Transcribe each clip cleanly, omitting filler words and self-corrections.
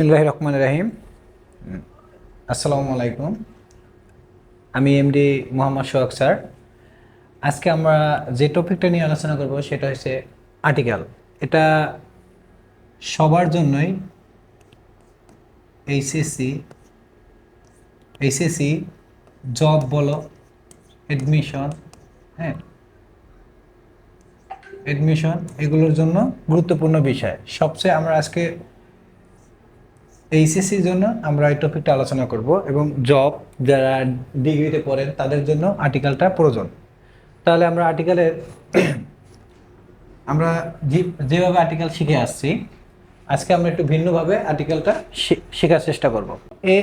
বিসমিল্লাহির রহমানির রহিম। আসসালামু আলাইকুম। আমি এমডি মোহাম্মদ সোহাগ স্যার। আজকে আমরা যে টপিকটা নিয়ে আলোচনা করব সেটা হচ্ছে আর্টিকেল। এটা সবার জন্যই এইচএসসি জব বলো, অ্যাডমিশন, হ্যাঁ, অ্যাডমিশন এগুলোর জন্য গুরুত্বপূর্ণ বিষয়। সবচেয়ে আমরা আজকে এইচএসসির জন্য আমরা এই টপিকটা আলোচনা করব এবং জব যারা ডিগ্রিতে পড়েন তাদের জন্য আর্টিকেলটা প্রয়োজন। তাহলে আমরা আর্টিকেলের আমরা যেভাবে আর্টিকেল শিখে আসছি, আজকে আমরা একটু ভিন্নভাবে আর্টিকেলটা শেখার চেষ্টা করব। এ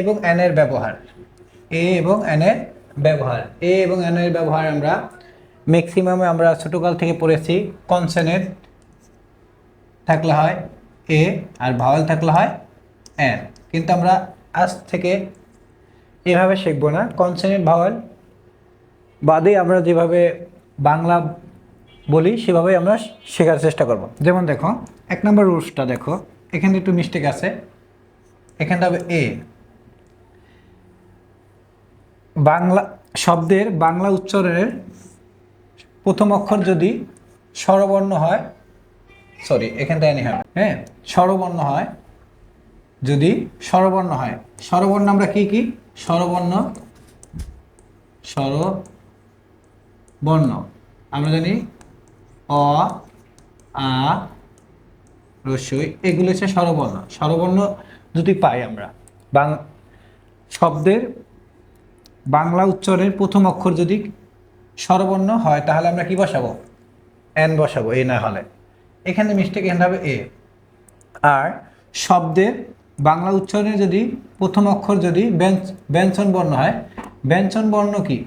এবং এন এর ব্যবহার, এ এবং এন এর ব্যবহার, এ এবং এন এর ব্যবহার আমরা ম্যাক্সিমামে আমরা ছোটকাল থেকে পড়েছি। কনসোনেন্ট থাকলে হয় এ আর ভাওয়েল থাকলে হয় এন, কিন্তু আমরা আজ থেকে এভাবে শিখবো না। কনসোনেন্ট ভাওয়েল বাদে আমরা যেভাবে বাংলা বলি সেভাবেই আমরা শেখার চেষ্টা করব। যেমন দেখো, 1 নম্বর রুলসটা দেখো, এখানে একটু মিস্টেক আছে। এখানটা হবে এ। বাংলা শব্দের বাংলা উচ্চারণের প্রথম অক্ষর যদি স্বরবর্ণ হয়, সরি এখানটা এনে হবে, হ্যাঁ, স্বরবর্ণ হয়, যদি স্বরবর্ণ হয়, স্বরবর্ণ আমরা কি কি স্বরবর্ণ, স্বরবর্ণ আমরা জানি অ, আ, রস্বই, এগুলো হচ্ছে স্বরবর্ণ। স্বরবর্ণ যদি পাই আমরা শব্দের বাংলা উচ্চারণের প্রথম অক্ষর যদি স্বরবর্ণ হয় তাহলে আমরা কি বসাবো? এন বসাবো, এ না হলে। এখানে মিস্টেক, এখানে হবে এ। আর শব্দের বাংলা উচ্চারণে যদি প্রথম অক্ষর যদি ব্যঞ্জন বর্ণ হয়, ব্যঞ্জন বর্ণ কি?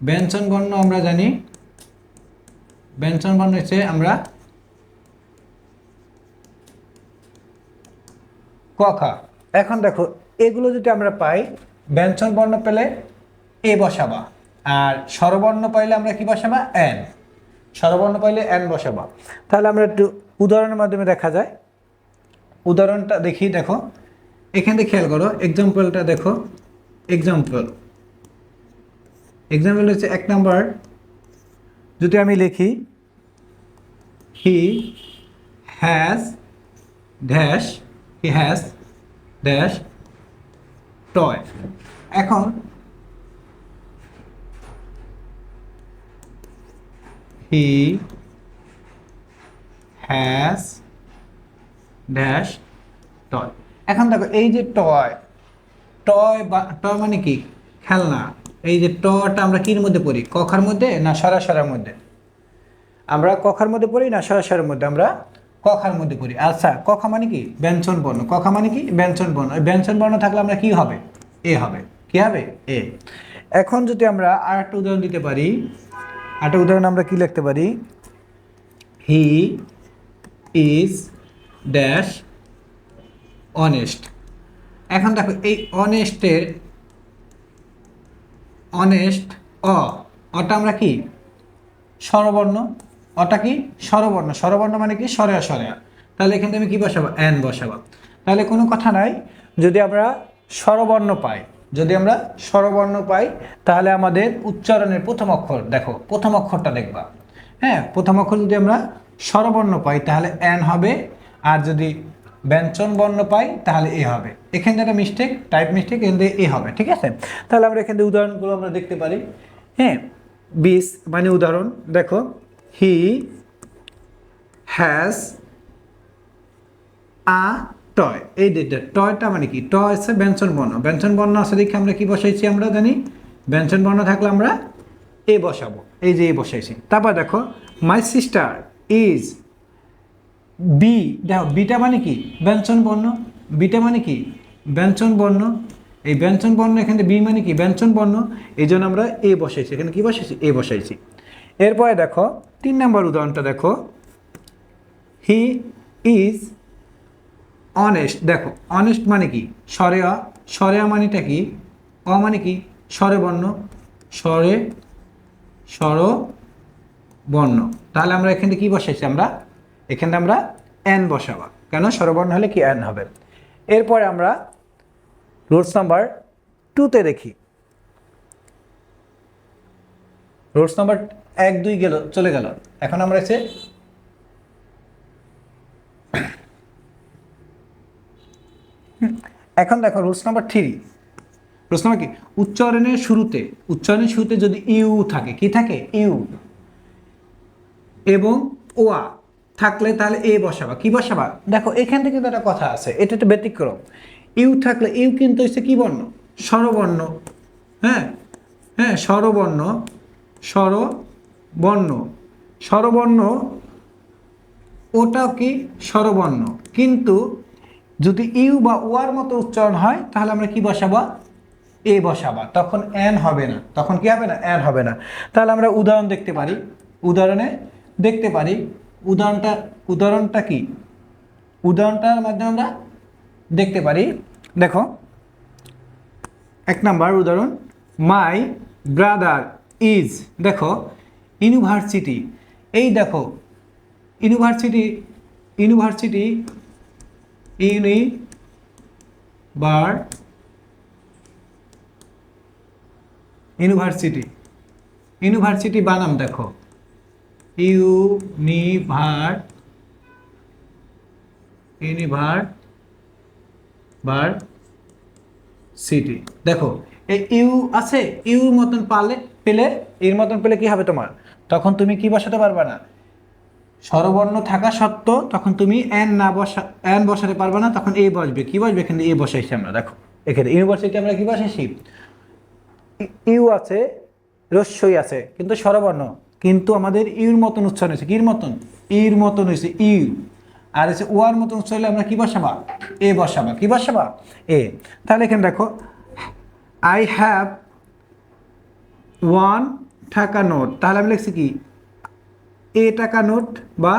ব্যঞ্জন বর্ণ আমরা জানি, ব্যঞ্জন বর্ণ হচ্ছে আমরা ক, খ। এখন দেখো, এগুলো যদি আমরা পাই, ব্যঞ্জন বর্ণ পেলে এ বসাবা, আর স্বরবর্ণ পাইলে আমরা কি বসাবা? এন। স্বরবর্ণ পাইলে এন বসাবা। তাহলে আমরা একটু উদাহরণের মাধ্যমে দেখা যায়। উদাহরণটা দেখি, দেখো এখান থেকে খেয়াল করো, এক্সাম্পলটা দেখো। এক্সাম্পল হচ্ছে 1 নম্বর, যদি আমি লিখি he has dash, he has dash toy. এখন হি হ্যাজ ড্যাশ টয়। এখন দেখো, এই যে টয়, টয় বা টয় মানে কি? খেলনা। এই যে টটা আমরা কির মধ্যে পড়ি? কখার মধ্যে না সরাসরের মধ্যে? আমরা কখার মধ্যে পড়ি না সরাসরের মধ্যে? আমরা কখার মধ্যে পড়ি। আচ্ছা, কখা মানে কি? ব্যঞ্জন বর্ণ। কখা মানে কি? ব্যঞ্জন বর্ণ। ওই ব্যঞ্জন বর্ণ থাকলে আমরা কি হবে? এ হবে। কি হবে? এ। এখন যদি আমরা আর একটা উদাহরণ দিতে পারি, আরেকটা উদাহরণ আমরা কি লিখতে পারি? He is dash honest. এখন দেখো, এই অনেস্টের অনেস্ট অটা আমরা কি? স্বরবর্ণ। অটা কি? স্বরবর্ণ। স্বরবর্ণ মানে কি? সরেয়া সরেয়া। তাহলে এখানে আমি কি বসাবো? এন বসাবো। তাহলে কোনো কথা নাই, যদি আমরা স্বরবর্ণ পাই, যদি আমরা স্বরবর্ণ পাই তাহলে আমাদের উচ্চারণের প্রথম অক্ষর, দেখো প্রথম অক্ষরটা দেখবা, হ্যাঁ, প্রথম অক্ষর যদি আমরা স্বরবর্ণ পাই তাহলে এন হবে, আর যদি ব্যঞ্জন বর্ণ পাই তাহলে এ হবে। এখানে একটা মিস্টেক, টাইপ মিস্টেক, এখান থেকে এ হবে। ঠিক আছে? তাহলে আমরা এখান থেকে উদাহরণগুলো আমরা দেখতে পারি। হ্যাঁ, 20 মানে উদাহরণ দেখো, হি হ্যাজ আ টয়। এই টয়টা মানে কি? টয় হচ্ছে ব্যঞ্জন বর্ণ। ব্যঞ্জন বর্ণ আছে দেখে আমরা কি বসাইছি? আমরা জানি ব্যঞ্জন বর্ণ থাকলে আমরা এ বসাবো। এই যে এ বসাইছি। তারপর দেখো, মাই সিস্টার ইজ বি। দেখো, বিটা মানে কি? ব্যঞ্জন বর্ণ। বিটা মানে কি? ব্যঞ্জন বর্ণ। এই ব্যঞ্জন বর্ণ, এখানে বি মানে কি? ব্যঞ্জন বর্ণ। এই জন্য আমরা এ বসাইছি। এখানে কি বসাইছি? এ বসাইছি। এরপরে দেখো 3 নম্বর উদাহরণটা দেখো, হি ইজ অনেস্ট। দেখো, অনেস্ট মানে কি? স্বরেয়া। স্বরেয়া মানেটা কি? অ মানে কি? স্বরে বর্ণ। স্বরে স্বরবর্ণ। তাহলে আমরা এখানে কি বসাইছি? আমরা এখানে আমরা এন বসাবা, কেন স্বরবর্ণ হলে কি এন হবে। এরপরে আমরা রুলস নাম্বার 2তে দেখি। রুলস নাম্বার 1 2 গেল, চলে গেল। এখন আমরা এসে এখন দেখো রুলস নাম্বার 3। রুলস নাম্বার কি, উচ্চারণের শুরুতে যদি ইউ থাকে, কি থাকে, ইউ এবং ওয়া থাকলে তাহলে এ বসাবা। কি বসাবা, দেখো এখান থেকে তো একটা কথা আছে, এটা একটা ব্যতিক্রম। ইউ থাকলে, ইউ কিন্তু হচ্ছে কি বর্ণ, স্বরবর্ণ। হ্যাঁ হ্যাঁ, স্বরবর্ণ স্বরবর্ণ ওটাও কি স্বরবর্ণ। কিন্তু যদি ইউ বা ওয়ার মতো উচ্চারণ হয় তাহলে আমরা কি বসাবো, এ বসাবা। তখন এন হবে না, তখন কি হবে না, এন হবে না। তাহলে আমরা উদাহরণ দেখতে পারি, উদাহরণটা কি, উদাহরণটার মাধ্যমে আমরা দেখতে পারি। দেখো 1 নাম্বার উদাহরণ, মাই ব্রাদার ইজ, দেখো ইউনিভার্সিটি। এই দেখো ইউনিভার্সিটি ইউনিভার্সিটি বানাম দেখো, ইউনিভার্সিটি। দেখো এই ইউ আছে, ইউর মতন পেলে এর মতন পেলে কি হবে তোমার, তখন তুমি কি বসাতে পারবে না, স্বরবর্ণ থাকা সত্ত্বেও তখন তুমি এন বসাতে পারবে না, তখন এ বসবে। কি বসবে, এখানে এ বসাইছি আমরা। দেখো এখানে ইউনিভার্সিটি আমরা কি বসাইছি, ইউ আছে, রস্যই আছে, কিন্তু স্বরবর্ণ, কিন্তু আমাদের ইউর মতন উচ্চারণ হয়েছে, কির মতন, ইর মতন হয়েছে ইউ। আর হচ্ছে ওয়ার মতন উচ্চারণ হলে আমরা কি বসাবা, এ বসাবা। কি বসাবা, এ। তাহলে এখানে দেখো, আই হ্যাভ 1 টাকা নোট, তাহলে আমি লিখছি কি, এ টাকা নোট বা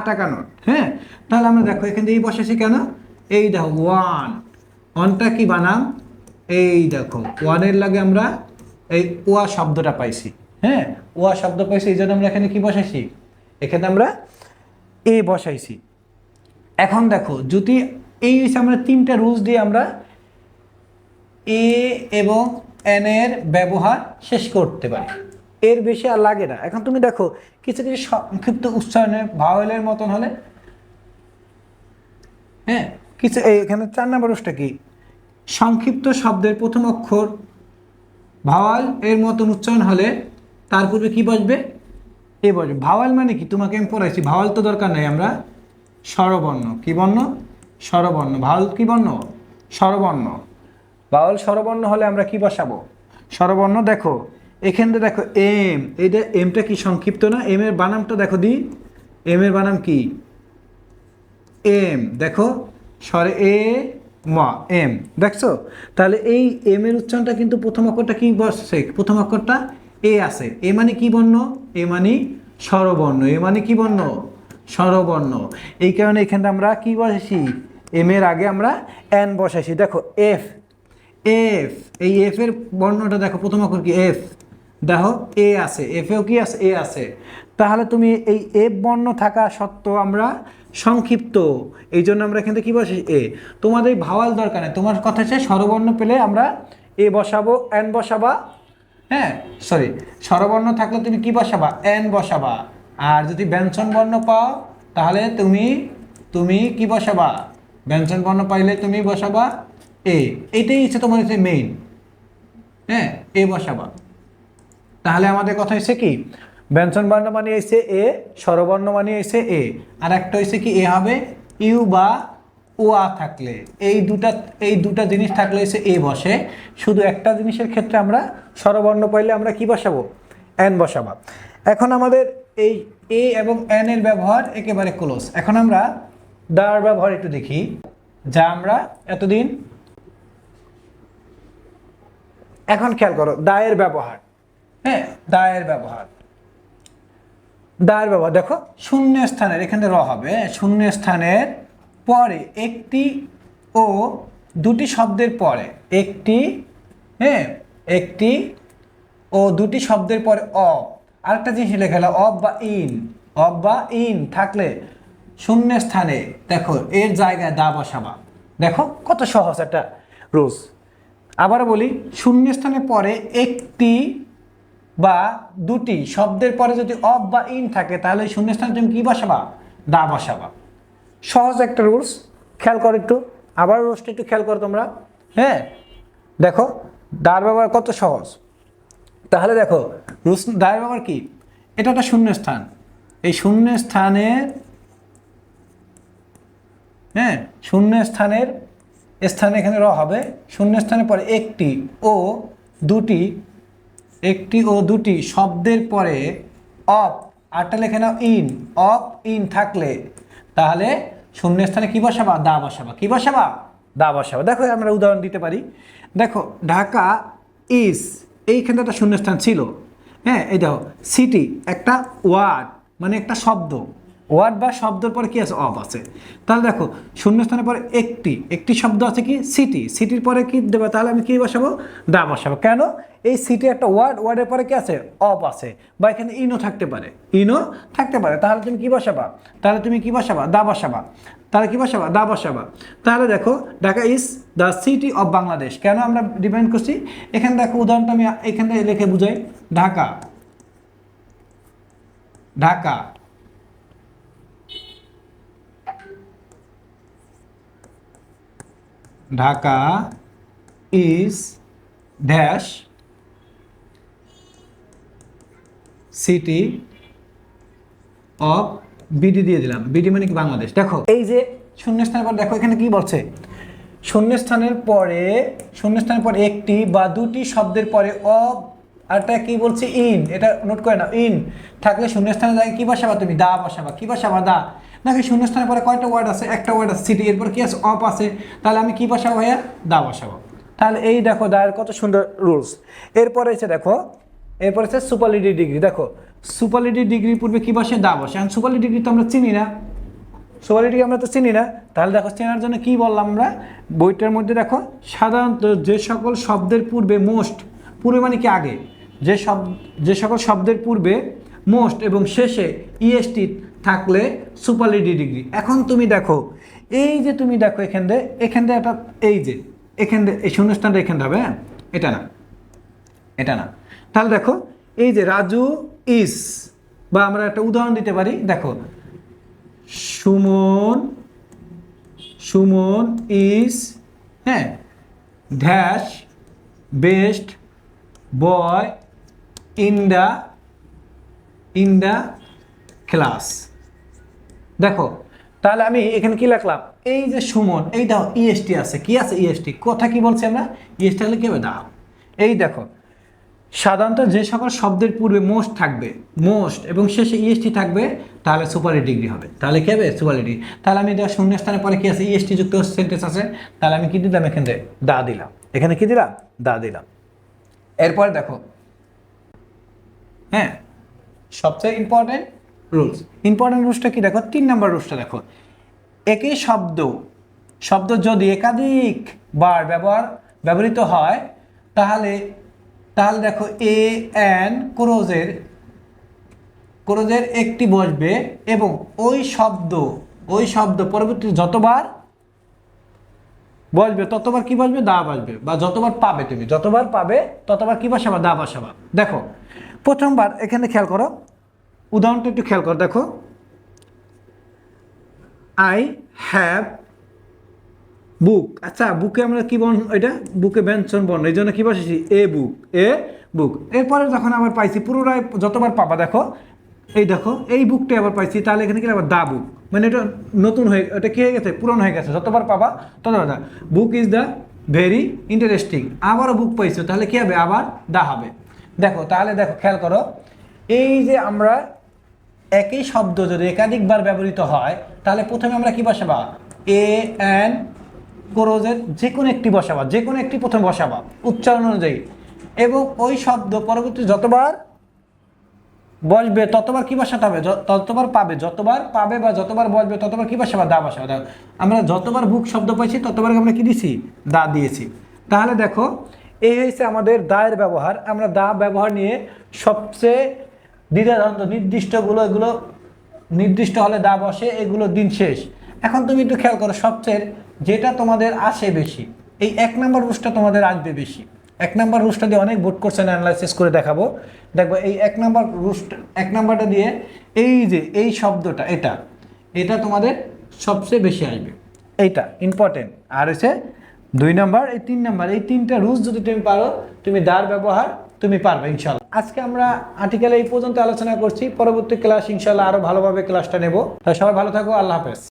টাকা নোট। হ্যাঁ, তাহলে আমরা দেখো এখান থেকে বসেছি কেন, এই দেখো ওয়ানটা কি বানাম, এই দেখো ওয়ানের লাগে আমরা এই ওয়া শব্দটা পাইছি। হ্যাঁ, ওয়া শব্দ পাইছি, এই জন্য আমরা এখানে কি বসাইছি, এখানে আমরা এ বসাইছি। এখন দেখো যদি এই আমরা 3টা রুলস দিয়ে আমরা এ এবং এন এর ব্যবহার শেষ করতে পারি, এর বেশি আর লাগে না। এখন তুমি দেখো কিছু কিছু সংক্ষিপ্ত উচ্চারণে ভাওয়েলের মতন হলে, হ্যাঁ কিছু, এখানে 4 নম্বর রুলসটা কি, সংক্ষিপ্ত শব্দের প্রথম অক্ষর ভাওয়াল এর মতন উচ্চারণ হলে তার পূর্বে কি বসবে, এ বসবে। ভাওয়াল মানে কি, তোমাকে আমি পড়াইছি, ভাওয়াল তো দরকার নাই, আমরা স্বরবর্ণ, কি বর্ণ, স্বরবর্ণ। ভাওয়াল কি বর্ণ, স্বরবর্ণ। ভাওয়াল স্বরবর্ণ হলে আমরা কি বসাবো, স্বরবর্ণ। দেখো এখানে দেখো এম, এইটা এমটা কি সংক্ষিপ্ত না, এম এর বানামটা দেখো দি, এম এর বানাম কি, এম। দেখো স্বরে এ মা, এম, দেখছো। তাহলে এই এম এর উচ্চারণটা কিন্তু প্রথম অক্ষরটা কি বসছে, প্রথম অক্ষরটা এ আছে। এ মানে কি বর্ণ, এ মানে স্বরবর্ণ। এ মানে কি বর্ণ, স্বরবর্ণ। এই কারণে এখানে আমরা কি বসাইছি, এম এর আগে আমরা এন বসাইছি। দেখো এফ, এই এফ এর বর্ণটা দেখো, প্রথম অক্ষর কি, এফ। দেখো এ আছে, এফেও কি আছে, এ আছে। তাহলে তুমি এই এফ বর্ণ থাকা সত্ত্বেও আমরা সংক্ষিপ্ত, এই জন্য আমরা এখান থেকে কি বসাই, এ। তোমাদের ভাওয়াল দরকার নেই, তোমার কথা হচ্ছে স্বরবর্ণ পেলে আমরা এ বসাবো, এন বসাবা। হ্যাঁ সরি, স্বরবর্ণ থাকলে তুমি কি বসাবা, এন বসাবা। আর যদি ব্যঞ্জন বর্ণ পাও তাহলে তুমি কি বসাবা, ব্যঞ্জন বর্ণ পাইলে তুমি বসাবা এ। এটাই হচ্ছে তোমার হচ্ছে মেইন, হ্যাঁ, এ বসাবা। তাহলে আমাদের কথা হচ্ছে কি, ব্যঞ্জন বর্ণ মানে হচ্ছে এ, স্বরবর্ণ মানে হচ্ছে এ। আর একটা হচ্ছে কি, এ হবে ইউ বা ওয়া থাকলে, এই দুটা জিনিস থাকলে হচ্ছে এ বসে। শুধু একটা জিনিসের ক্ষেত্রে আমরা স্বরবর্ণ পাইলে আমরা কি বসাবো, এন বসাবা। এখন আমাদের এই এ এবং এন এর ব্যবহার একেবারে ক্লোজ। এখন আমরা দার ব্যবহার একটু দেখি, যা আমরা এতদিন, এখন খেয়াল করো দায়ের ব্যবহার। হ্যাঁ, দায়ের ব্যবহার দেখো, শূন্য স্থানের, এখানে র হবে, শূন্য স্থানের পরে একটি ও দুটি শব্দের পরে একটি ও দুটি শব্দের পরে অ, আরেকটা জিনিস লেখা হলো অব বা ইন থাকলে শূন্য স্থানে দেখো এর জায়গায় দা বসাবা। দেখো কত সহজ একটা রুলস। আবারও বলি, শূন্য স্থানের পরে একটি বা দুটি শব্দের পরে যদি অফ বা ইন থাকে তাহলে শূন্য স্থানে তুমি কি বসাবা? দা বসাবা। সহজ একটা রুলস, খেয়াল করো একটু, আবার রুলসটা একটু খেয়াল করো তোমরা। হ্যাঁ, দেখো দার ব্যবহার কত সহজ। তাহলে দেখো রুলস দার ব্যবহার কি, এটা একটা শূন্য স্থান, এই শূন্য স্থানের হ্যাঁ শূন্য স্থানের স্থানে এখানে র হবে, শূন্য স্থানের পরে একটি ও দুটি শব্দের পরে অফ আরটা লেখে নাও ইন, অফ ইন থাকলে তাহলে শূন্য স্থানে কি বসাবা? দা বসাবা। কি বসাবা? দা বসাবা। দেখো আমরা উদাহরণ দিতে পারি। দেখো ঢাকা ইজ, এইখানে একটা শূন্যস্থান ছিল। হ্যাঁ, এই দেখো সিটি একটা ওয়ার্ড, মানে একটা শব্দ, ওয়ার্ড বা শব্দের পরে কি আছে? অফ আছে। তাহলে দেখো শূন্যস্থানের পরে একটি শব্দ আছে কি? সিটি, সিটির পরে কি দেবে? তাহলে আমি কি বসাবো? দা বসাবো। কেন? এই সিটি একটা ওয়ার্ড, ওয়ার্ডের পরে কি আছে? অফ আছে, বা এখানে ইনও থাকতে পারে, তাহলে তুমি কি বসাবা? দা বসাবা। তাহলে কি বসাবা? দা বসাবা। তাহলে দেখো Dhaka is the city of Bangladesh, কেন আমরা ডিপেন্ড করছি? এখানে দেখো উদাহরণটা আমি এখানে লিখে বুঝাই। Dhaka Dhaka is dash city of BD দিয়ে দিলাম, বিডি মানে কি? বাংলাদেশ। দেখো এই যে শূন্যস্থানের পর দেখো এখানে কি বলছে? শূন্যস্থানের পরে একটি বা দুটি শব্দের পরে অফ আরটা কি বলছে? ইন। এটা নোট করে নাও, ইন থাকলে শূন্যস্থানের জায়গায় কি বসাবা? তুমি দা বসাবা। কি বসাবা? দা। নাকি শূন্যস্থানের পরে কয়টা ওয়ার্ড আছে? একটা ওয়ার্ড আছে সিটি, এরপর কি আছে? অফ আছে। তাহলে আমি কি বসাবো ভাইয়া? দা বসাবো। তাহলে এই দেখো দায়ের কত সুন্দর রুলস। এরপরে হচ্ছে সুপারলেটিভ ডিগ্রি। দেখো সুপারলেটিভ ডিগ্রির পূর্বে কি বসে? দা বসে। এখন সুপারলেটিভ ডিগ্রি তো আমরা চিনি না, আমরা তো চিনি না। তাহলে দেখো চেনার জন্য কি বললাম আমরা বইটার মধ্যে? দেখো সাধারণত যে সকল শব্দের পূর্বে পূর্বে মানে কি? আগে। যে সকল শব্দের পূর্বে মোস্ট এবং শেষে ইএসটি থাকলে সুপারলেটিভ ডিগ্রি। এখন তুমি দেখো এই যে এখান দিয়ে একটা এই শূন্যস্থানটা এখান হবে। হ্যাঁ, এটা না। তাহলে দেখো এই যে রাজু ইজ, বা আমরা একটা উদাহরণ দিতে পারি। দেখো Suman is dash best boy in the class. দেখো তাহলে আমি এখানে কি লিখলাম? এই যে সুমন, এই দেখো ইএসটি আছে। কি আছে? ইএসটি। কথা কি বলছি আমরা? ইএসটি হলে কি হবে? দা। এই দেখো সাধারণত যে সকল শব্দের পূর্বে মোস্ট থাকবে, মোস্ট এবং শেষে ইএসটি থাকবে, তাহলে সুপারলেটিভ ডিগ্রি হবে। তাহলে কি হবে? সুপারলেটিভ। তাহলে আমি শূন্যস্থানের পরে কি আছে? ইএসটি যুক্ত সেন্টেন্স আছে। তাহলে আমি কি দিলাম? এখানে দা দিলাম। এখানে কি দিলাম? দা দিলাম। এরপরে দেখো, হ্যাঁ, সবচেয়ে ইম্পর্টেন্ট রুলসটা কি? দেখো 3 নম্বর রুলসটা দেখো। একই শব্দ যদি একাধিক বার ব্যবহৃত হয় তাহলে দেখো এ এন ক্রোজের একটি বসবে এবং ওই শব্দ পরবর্তী যতবার বসবে ততবার কি বসবে? দা বসবে। বা যতবার পাবে ততবার কি বসাবা? দা বসাবা। দেখো প্রথমবার এখানে খেয়াল করো, উদাহরণটা একটু খেয়াল করো। দেখো আই হ্যাভ বুক। আচ্ছা, বুকে আমরা কি বর্ণ? এটা বুকে ব্যঞ্জন বর্ণ, এই জন্য কি বসেছি? এ বুক। এরপরে যখন আবার পাইছি পুরোটাই যতবার পাবা, দেখো এই বুকটা আবার পাইছি, তাহলে এখানে কি আবার দা বুক, মানে এটা নতুন হয়ে, এটা কি হয়ে গেছে? পুরনো হয়ে গেছে। যতবার পাবা ততবার দা। Book is the very interesting. আবারও বুক পাইছো, তাহলে কি হবে? আবার দা হবে। দেখো তাহলে দেখো খেয়াল করো, এই যে আমরা একই শব্দ যদি একাধিকবার ব্যবহৃত হয় তাহলে প্রথমে আমরা কি বসাবা? এ এন ক্রোজের যে কোনো একটি বসাবা, যে কোনো একটি প্রথমে বসাবা উচ্চারণ অনুযায়ী, এবং ওই শব্দ পরবর্তী যতবার বসবে ততবার কি বসাতে হবে? যতবার পাবে বা যতবার বসবে ততবার কি বসাবা? দা বসাবা। আমরা যতবার বুক শব্দ পাইছি ততবার আমরা কি দিছি? দা দিয়েছি। তাহলে দেখো এই হয়েছে আমাদের দায়ের ব্যবহার। আমরা দা ব্যবহার নিয়ে সবচেয়ে দ্বিধাদ্বন্দ্ব নির্দিষ্টগুলো এগুলো নির্দিষ্ট হলে দা বসে, এগুলো দিন শেষ। এখন তুমি একটু খেয়াল করো, সবচেয়ে যেটা তোমাদের আসে বেশি, এই 1 নম্বর রুলসটা তোমাদের আসবে বেশি। 1 নম্বর রুলসটা দিয়ে অনেক বোর্ড কোশ্চেন অ্যানালাইসিস করে দেখাবো। দেখবো এই 1 নম্বর রুলসটা, 1 নম্বরটা দিয়ে এই যে এই শব্দটা, এটা তোমাদের সবচেয়ে বেশি আসবে, এইটা ইম্পর্টেন্ট। আর হচ্ছে 2 নম্বর, এই 3 নম্বর, এই 3টা রুলস যদি তুমি পারো, তুমি দার ব্যবহার তুমি পারবে ইনশাল্লাহ। আজকে আমরা আর্টিকেলে এই পর্যন্ত আলোচনা করছি, পরবর্তী ক্লাস ইনশাল্লাহ আরো ভালোভাবে ক্লাসটা নেব। সবাই ভালো থাকো, আল্লাহ হাফেজ।